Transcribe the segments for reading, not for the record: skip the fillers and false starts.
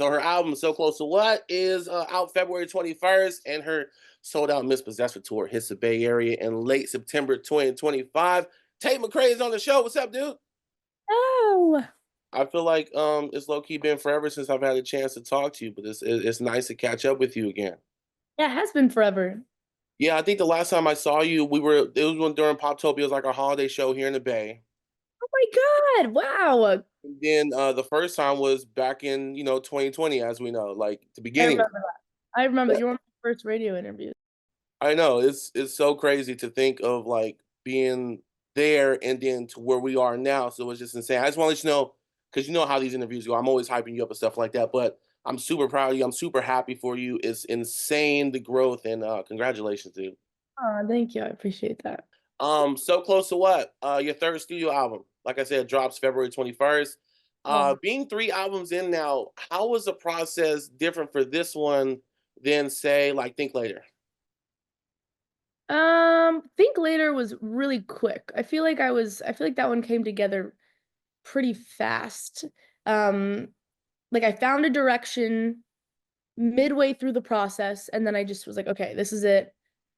So her album "So Close to What" is out February 21st, and her sold out Miss Possessive Tour hits the Bay Area in late September 2025. Tate McRae is on the show. What's up, dude? Oh, I feel like it's low key been forever since I've had a chance to talk to you, but it's nice to catch up with you again. yeah, it has been forever. Yeah, I think the last time I saw you, it was when during Poptopia, it was like our holiday show here in the Bay. Oh my God. Wow. And then the first time was back in 2020, as we know, like the I beginning. remember that. I remember you were one of my first radio interviews. I know it's so crazy to think of like being there and then to where we are now. So it's just insane. I just want to let you know because you know how these interviews go. I'm always hyping you up and stuff like that. But I'm super proud of you. I'm super happy for you. It's insane the growth and congratulations, dude. Oh, thank you. I appreciate that. So close to what? Your third studio album. Like I said, drops February 21st. Yeah. Being three albums in now, how was the process different for this one than say like Think Later? Think Later was really quick. I feel like that one came together pretty fast. Um, like I found a direction midway through the process, and then I just was like, okay, this is it,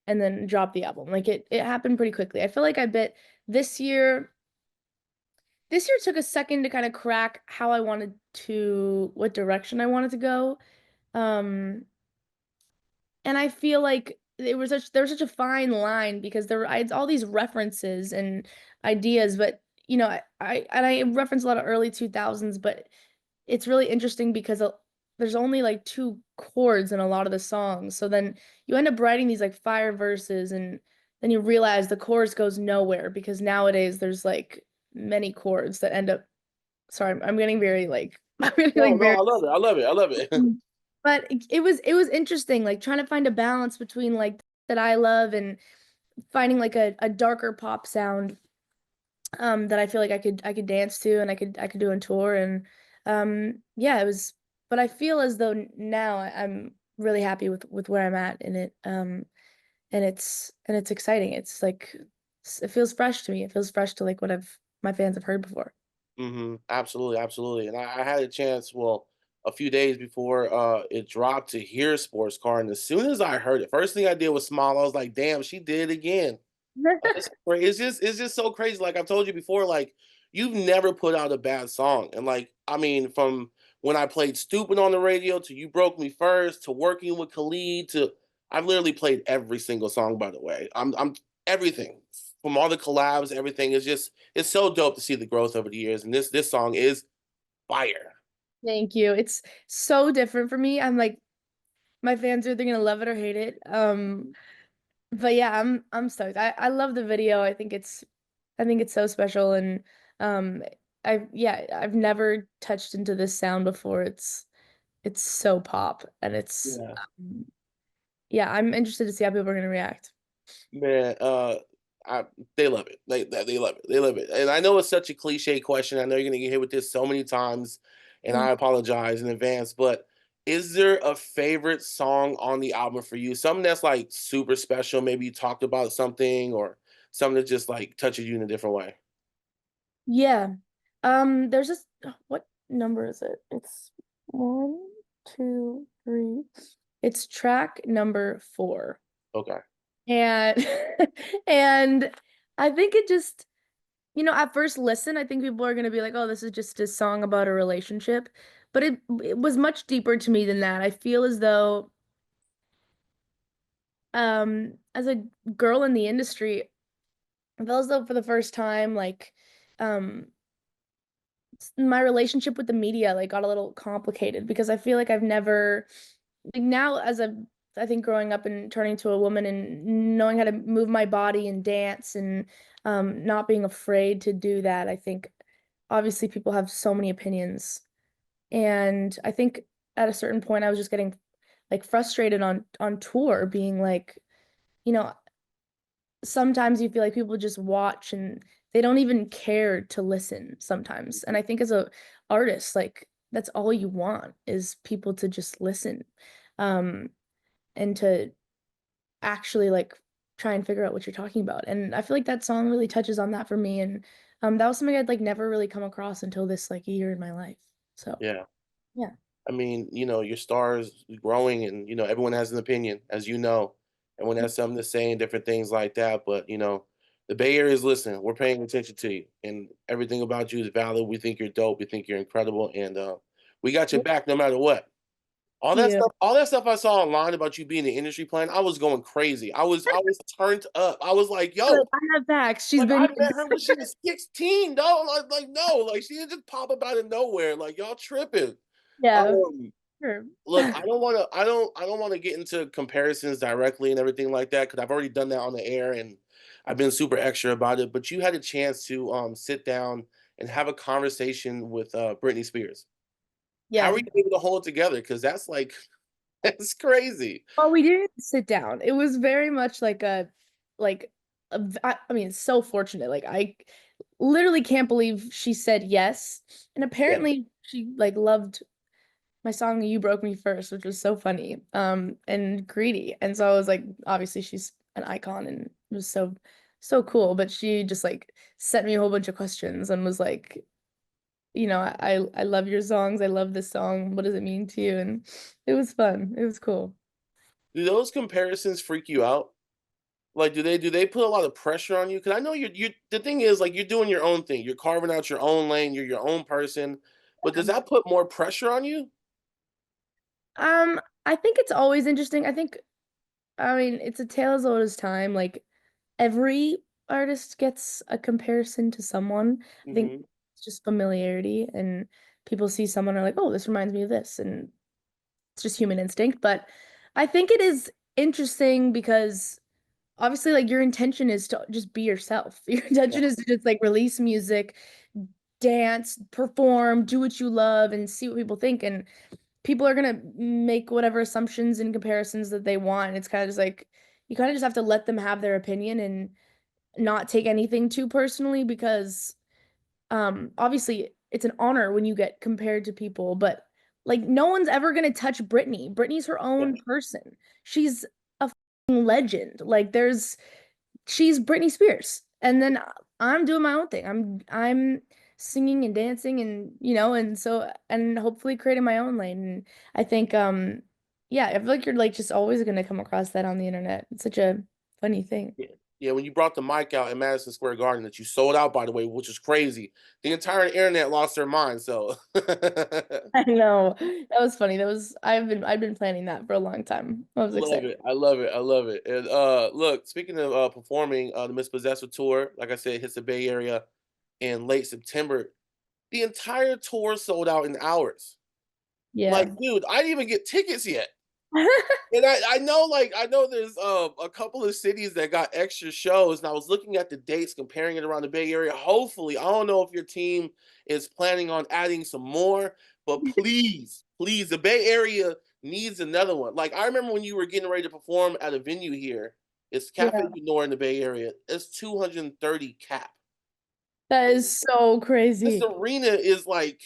and then dropped the album. Like it happened pretty quickly. I feel like I bet this year this year took a second to kind of crack how I wanted to, what direction I wanted to go. Um, and I feel like there was such a fine line because I had all these references and ideas, but I reference a lot of early 2000s, but it's really interesting because there's only like two chords in a lot of the songs. So then you end up writing these like fire verses, and then you realize the chorus goes nowhere because nowadays there's like many chords that end up. Sorry, I'm getting very like I'm getting No, like no, very. I love it. I love it. I love it. But it was interesting, like trying to find a balance between like that I love and finding like a darker pop sound that I feel like I could dance to and I could do on tour and yeah, it was, but I feel as though now I'm really happy with where I'm at in it, and it's exciting. It's like it feels fresh to me. It feels fresh to like what I've my fans have heard before. Absolutely, absolutely. And I had a chance, well, a few days before it dropped to hear Sports Car. And as soon as I heard it, first thing I did was smile. I was like, damn, she did it again. It's just so crazy. Like I've told you before, like you've never put out a bad song. And like, I mean, from when I played Stupid on the radio to You Broke Me First to working with Khalid to I've literally played every single song, by the way. I'm everything from all the collabs, everything is just it's so dope to see the growth over the years. And this song is fire. Thank you. It's so different for me. I'm like my fans are either gonna love it or hate it. But yeah, I'm stoked. I love the video. I think it's so special and um I've never touched into this sound before. It's so pop and Yeah. um, yeah, I'm interested to see how people are gonna react. Man, I they love it. They love it. They love it. And I know it's such a cliche question. I know you're gonna get hit with this so many times, and Mm. I apologize in advance. But is there a favorite song on the album for you? Something that's like super special? Maybe you talked about something or something that just like touches you in a different way. Yeah. There's this what number is it? It's one, two, three. It's track number 4. Okay. And and I think it just, at first listen, I think people are gonna be like, "Oh, this is just a song about a relationship," but it was much deeper to me than that. I feel as though, as a girl in the industry, I feel as though for the first time, like, um, my relationship with the media like got a little complicated because I feel like I've never like now I think growing up and turning to a woman and knowing how to move my body and dance and not being afraid to do that. I think obviously people have so many opinions. And I think at a certain point I was just getting like frustrated on tour being like, you know, sometimes you feel like people just watch and they don't even care to listen sometimes. And I think as a artist, like that's all you want is people to just listen. Um, and to actually like try and figure out what you're talking about. And I feel like that song really touches on that for me. And that was something I'd like never really come across until this like year in my life. So Yeah. yeah. I mean, your star is growing and, everyone has an opinion, as you know. Everyone has something to say and different things like that. But, the Bay Area is listening. We're paying attention to you and everything about you is valid. We think you're dope. We think you're incredible. And we got your Thank back no matter what. you. All that stuff I saw online about you being the industry plan, I was going crazy. I was turned up. I was like, Like, yo, I have facts. She's like been I met her when she was 16, dog. Like no, like she didn't just pop up out of nowhere. Like y'all tripping. yeah, Um, sure. Look, I don't wanna get into comparisons directly and everything like that because 'cause I've already done that on the air and I've been super extra about it, but you had a chance to, sit down and have a conversation with, Britney Spears. How Yeah. were you able to hold it together? Because that's, like that's crazy. Well, we didn't sit down. It was very much like, I mean, it's so fortunate. Like, I literally can't believe she said yes. And Yeah. apparently she like loved my song You Broke Me First, which was so funny. And Greedy. And so I was like, obviously she's an icon and it was so cool. But she just like sent me a whole bunch of questions and was like, I love your songs. I love this song. What does it mean to you? And it was fun. It was cool. Do those comparisons freak you out? Like, do they put a lot of pressure on you? Because I know you the thing is, like, you're doing your own thing. You're carving out your own lane. You're your own person. But does that put more pressure on you? I think it's always interesting. I mean, it's a tale as old as time. Like every artist gets a comparison to someone. I think Mhm. it's just familiarity and people see someone and are like, oh, this reminds me of this. And it's just human instinct. But I think it is interesting because obviously like your intention is to just be yourself. Your Yeah. intention is to just like release music, dance, perform, do what you love and see what people think. And people are gonna make whatever assumptions and comparisons that they want. It's kind of just like you kind of just have to let them have their opinion and not take anything too personally because obviously it's an honor when you get compared to people, but like no one's ever gonna touch Britney. Britney's her Yeah. own person. She's a fucking legend. Like she's Britney Spears. And then I'm doing my own thing. I'm singing and dancing and and so and hopefully creating my own lane. And I think yeah, I feel like you're like just always gonna come across that on the internet. It's such a funny thing. Yeah. Yeah, when you brought the mic out in Madison Square Garden that you sold out, by the way, which is crazy. The entire internet lost their mind, so I know. That was funny. I've been planning that for a long time. I was love excited. it. I love it. I love it. And look, speaking of performing the Miss Possessive Tour, like I said, hits the Bay Area in late September. The entire tour sold out in hours. Like, Yeah. dude, I didn't even get tickets yet. And I know there's a couple of cities that got extra shows, and I was looking at the dates, comparing it around the Bay Area. Hopefully, I don't know if your team is planning on adding some more, but please, please, the Bay Area needs another one. Like I remember when you were getting ready to perform at a venue here, it's Cafe Yeah. Nor in the Bay Area. It's 230 cap. That is so This crazy. arena is like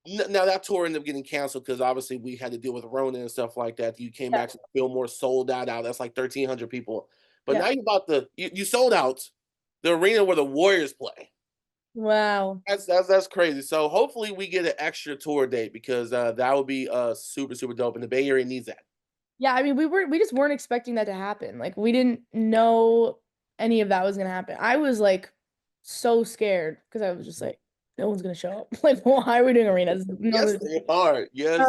now that tour ended up getting canceled because obviously we had to deal with Rona and stuff like that. You came Yeah. back to Fillmore, sold that out. That's like 1,300 people. But Yeah. now you sold out the arena where the Warriors play. Wow. That's crazy. So hopefully we get an extra tour date because that would be super super dope, and the Bay Area needs that. Yeah, I mean, we just weren't expecting that to happen. Like, we didn't know any of that was gonna happen. I was like so scared because I was just like, no one's gonna show up. Like, why are we doing arenas? No Yes, one's they are. Yes,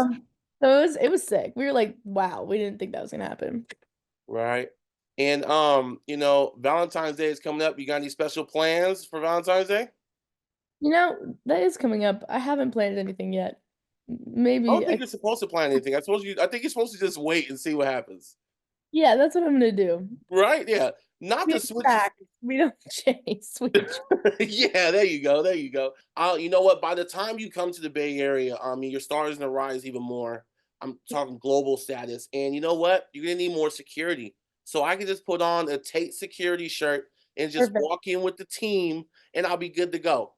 so it was sick. We were like, wow, we didn't think that was gonna happen. right. And Valentine's Day is coming up. You got any special plans for Valentine's Day? That is coming up. I haven't planned anything yet. I don't Maybe think you're supposed to plan anything. I think you're supposed to just wait and see what happens. yeah, that's what I'm gonna do. Right? Yeah. Not We to switch. track. We don't chase. We Yeah, there you go. There you go. You know what? By the time you come to the Bay Area, I mean your stars gonna rise even more. I'm talking global status. And you know what? You're gonna need more security. So I can just put on a Tate security shirt and just perfect. walk in with the team and I'll be good to go.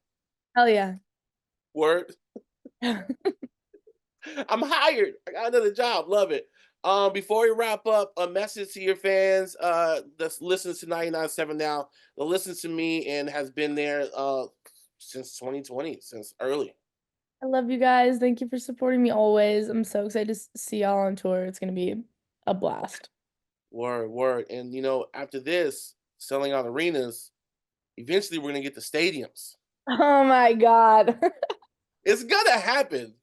Hell yeah. Word. I'm hired. I got another job. Love it. Before we wrap up, a message to your fans that listens to 99.7 now, that listens to me and has been there since 2020, since early. I love you guys. Thank you for supporting me always. I'm so excited to see y'all on tour. It's gonna be a blast. Word, word. And after this, selling out arenas, eventually we're gonna get the stadiums. Oh my God. It's gonna happen.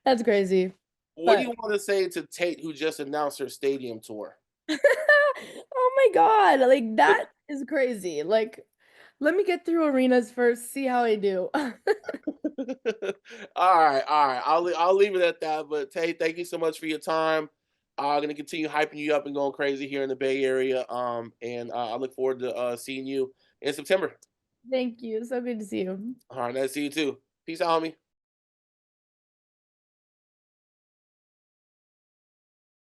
That's crazy. What do But you want to say to Tate, who just announced her stadium tour? oh my God, like that is crazy. Like, let me get through arenas first, see how I do. All right, all right. I'll leave it at that. But Tate, thank you so much for your time. I'm gonna continue hyping you up and going crazy here in the Bay Area. And I look forward to seeing you in September. Thank you. So good to see you. All right, nice to see you too. Peace out, homie.